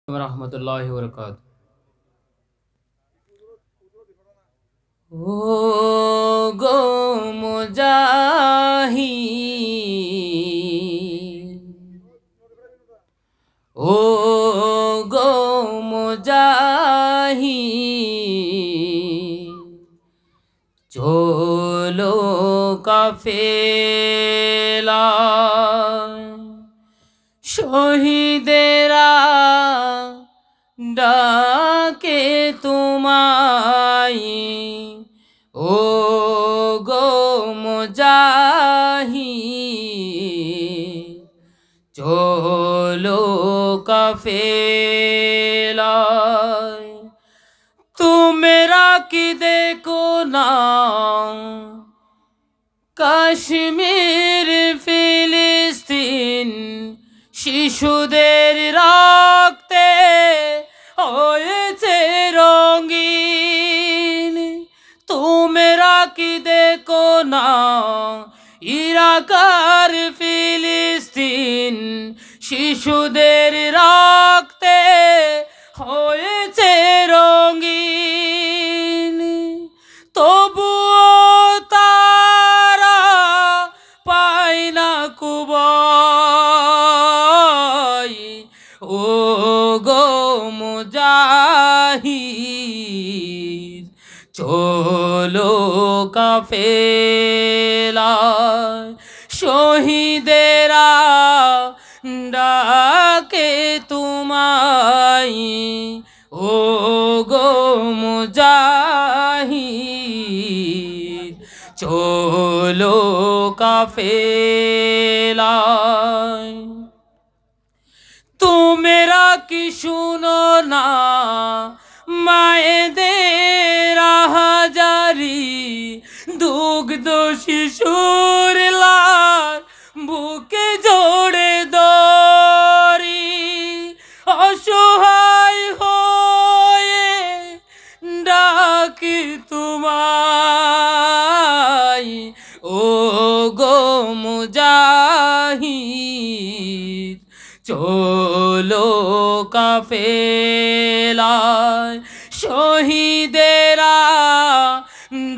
रहमतुल्लाहि व बरकातहू। ओ गो मुजाहिद, ओ गो मुजाहिद, चलो काफेला शहीदेरा डाके तुम्हारी, ओ गो मुजाहिद, चलो काफेला। तुमेरा की देखो ना কাশ্মীর ফিলিস্তিন শিশুদের রক্তে হয়েছে রঙিন। তোমরা কি দেখো না ইরাক আর ফিলিস্তিন শিশুদের রক্তে হয়েছে রঙিন। তবুও ও গো মুজাহিদ, চলো কাফেলা শহীদেরা ডাকে তোমায়, ও গো মুজাহিদ, চলো কাফেলা। তোমরা কি শুনো না মায়েদের হাজারি, দুগ্ধ শিশুর লাশ বুকে জোড়ে ধরি, অসহায় হয়ে ডাকি তোমায়, ও গো মুজাহিদ, চলো কাফেলা শহীদেরা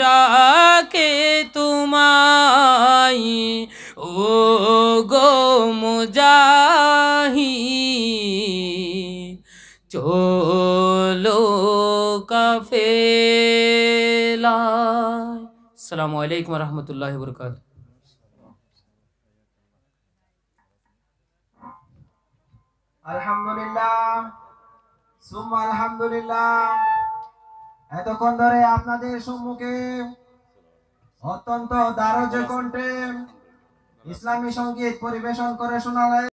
ডাকে তোমায়, ও গো মুজাহিদ, চলো কাফেলা। আসসালামু আলাইকুম ওয়া রাহমাতুল্লাহি ওয়া বারাকাতুহু। আলহামদুলিল্লাহ সুম্মা আলহামদুলিল্লাহ। এতক্ষণ ধরে আপনাদের সম্মুখে অত্যন্ত দারুণ কণ্ঠে ইসলামী সংগীত পরিবেশন করে শোনালেন